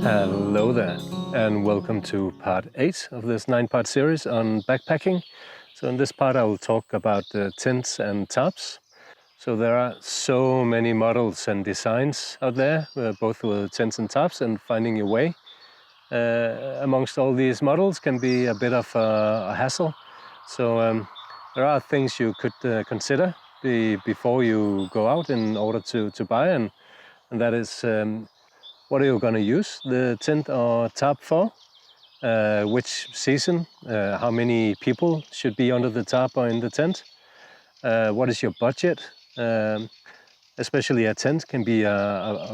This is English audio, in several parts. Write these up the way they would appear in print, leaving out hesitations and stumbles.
Hello there, and welcome to part 8 of this 9-part series on backpacking. So in this part I will talk about TENTS and Tarps. So there are so many models and designs out there, both with TENTS and Tarps, and finding your way amongst all these models can be a bit of a hassle. So there are things you could consider before you go out in order to buy, and that is what are you going to use the tent or tarp for? Which season? How many people should be under the tarp or in the tent? What is your budget? Especially a tent can be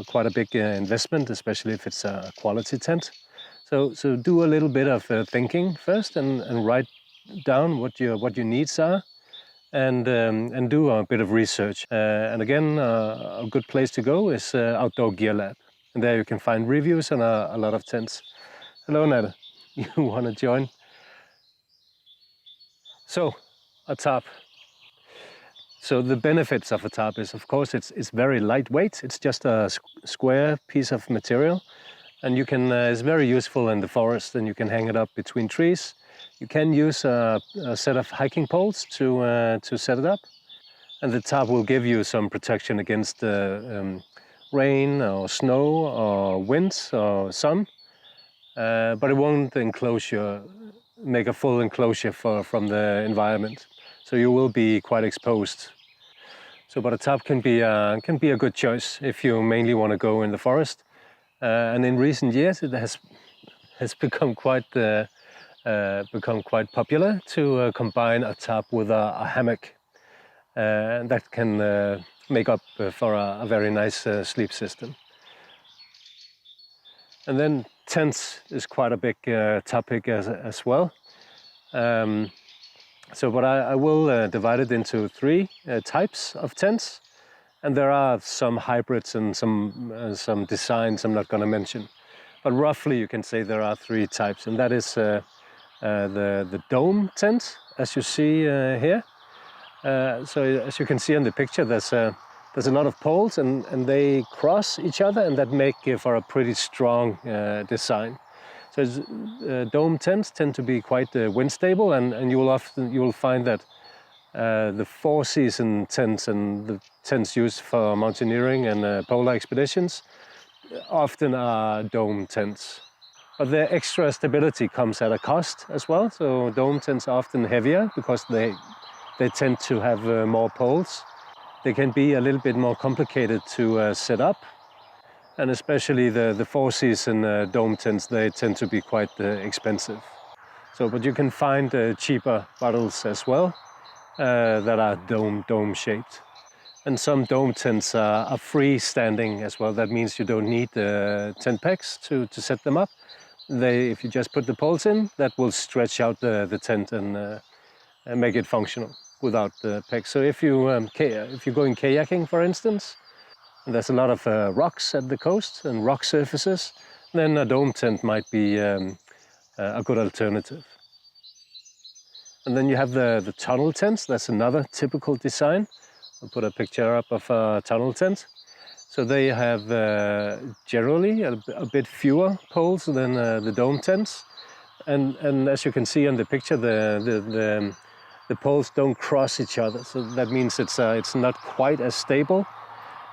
quite a big investment, especially if it's a quality tent. So do a little bit of thinking first and write down what your needs are, and do a bit of research. And again, a good place to go is Outdoor Gear Lab. And there you can find reviews on a lot of tents. Hello, Nada. You want to join? So, a tarp. So the benefits of a tarp is, of course, it's very lightweight. It's just a square piece of material, and you can it's very useful in the forest. And you can hang it up between trees. You can use a set of hiking poles to set it up, and the tarp will give you some protection against rain or snow or wind or sun, but it won't make a full enclosure from the environment. So you will be quite exposed. So, but a tarp can be a good choice if you mainly want to go in the forest. And in recent years, it has become quite popular to combine a tarp with a hammock. And that can make up for a very nice sleep system. And then tents is quite a big topic as well. But I will divide it into 3 types of tents, and there are some hybrids and some designs I'm not going to mention. But roughly you can say there are 3 types, and that is the dome tent, as you see here. So as you can see in the picture, there's a lot of poles, and they cross each other, and that make for a pretty strong design. So dome tents tend to be quite wind stable, and you will find that the 4-season tents and the tents used for mountaineering and polar expeditions often are dome tents. But the extra stability comes at a cost as well. So dome tents are often heavier because they tend to have more poles. They can be a little bit more complicated to set up. And especially the 4-season dome tents, they tend to be quite expensive. But you can find cheaper models as well that are dome shaped. And some dome tents are freestanding as well. That means you don't need tent pegs to set them up. If you just put the poles in, that will stretch out the tent and make it functional without the pegs. So if you're going kayaking, for instance, and there's a lot of rocks at the coast and rock surfaces, then a dome tent might be a good alternative. And then you have the tunnel tents. That's another typical design. I'll put a picture up of a tunnel tent. So they have generally a bit fewer poles than the dome tents. And as you can see on the picture, the poles don't cross each other. So that means it's not quite as stable,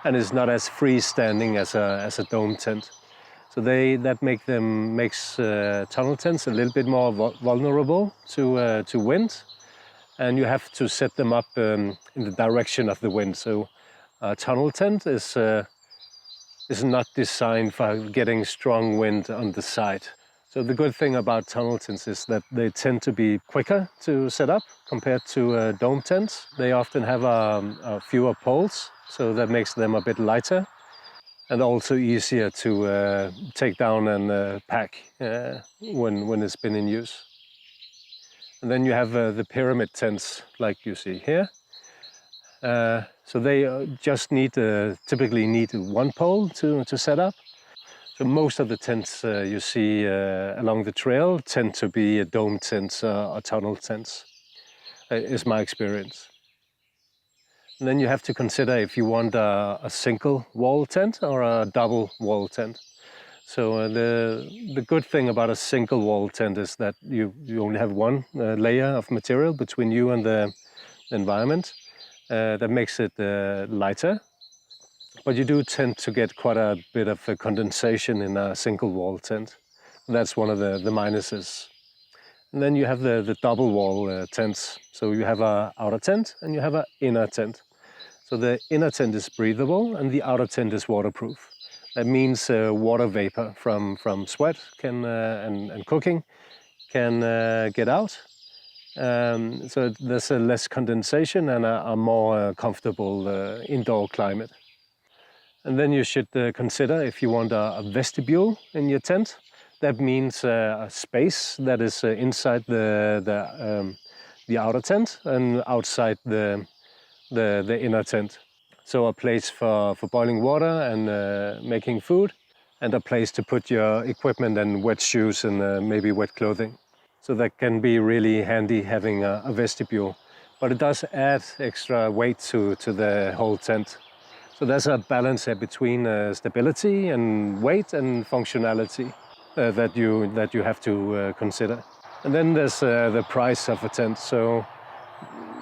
and it's not as freestanding as a dome tent. So that makes tunnel tents a little bit more vulnerable to wind, and you have to set them up in the direction of the wind. So a tunnel tent is not designed for getting strong wind on the side. So the good thing about tunnel tents is that they tend to be quicker to set up compared to dome tents. They often have fewer poles, so that makes them a bit lighter and also easier to take down and pack when it's been in use. And then you have the pyramid tents like you see here. So they just typically need 1 pole to set up. So most of the tents you see along the trail tend to be dome tents or tunnel tents, is my experience. And then you have to consider if you want a single wall tent or a double wall tent. So the good thing about a single wall tent is that you only have one layer of material between you and the environment. That makes it lighter. But you do tend to get quite a bit of condensation in a single wall tent. That's one of the minuses. And then you have the double wall tents. So you have a outer tent and you have an inner tent. So the inner tent is breathable and the outer tent is waterproof. That means water vapor from sweat and cooking can get out. So there's a less condensation and a more comfortable indoor climate. And then you should consider if you want a vestibule in your tent. That means a space that is inside the outer tent and outside the inner tent. So a place for boiling water and making food, and a place to put your equipment and wet shoes and maybe wet clothing. So that can be really handy having a vestibule. But it does add extra weight to the whole tent. So there's a balance here between stability and weight and functionality that you have to consider. And then there's the price of a tent. So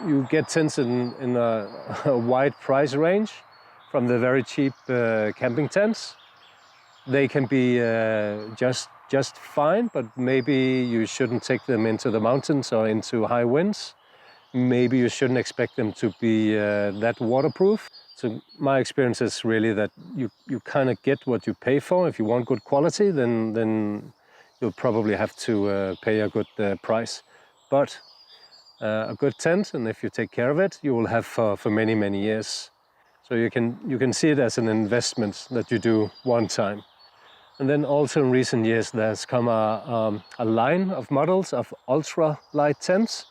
you get tents in a wide price range, from the very cheap camping tents. They can be just fine, but maybe you shouldn't take them into the mountains or into high winds. Maybe you shouldn't expect them to be that waterproof. So my experience is really that you kind of get what you pay for. If you want good quality, then you'll probably have to pay a good price. But a good tent, and if you take care of it, you will have for many years. So you can see it as an investment that you do one time. And then also in recent years, there's come a line of models of ultralight tents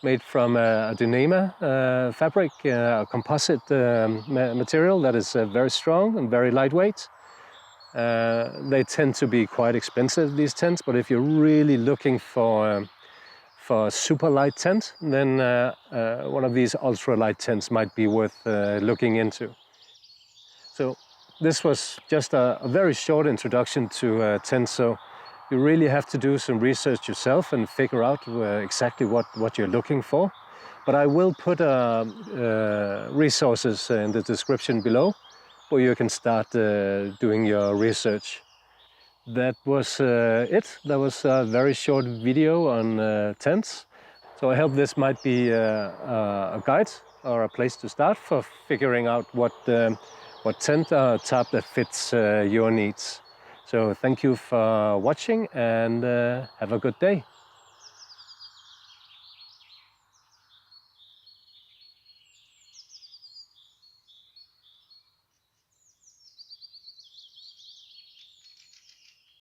made from a Dynema fabric, a composite material that is very strong and very lightweight. They tend to be quite expensive, these tents, but if you're really looking for a super light tent, then one of these ultralight tents might be worth looking into. So this was just a very short introduction to tents. So you really have to do some research yourself and figure out exactly what you're looking for. But I will put resources in the description below where you can start doing your research. That was it. That was a very short video on tents. So I hope this might be a guide or a place to start for figuring out what tent type that fits your needs. So thank you for watching and have a good day.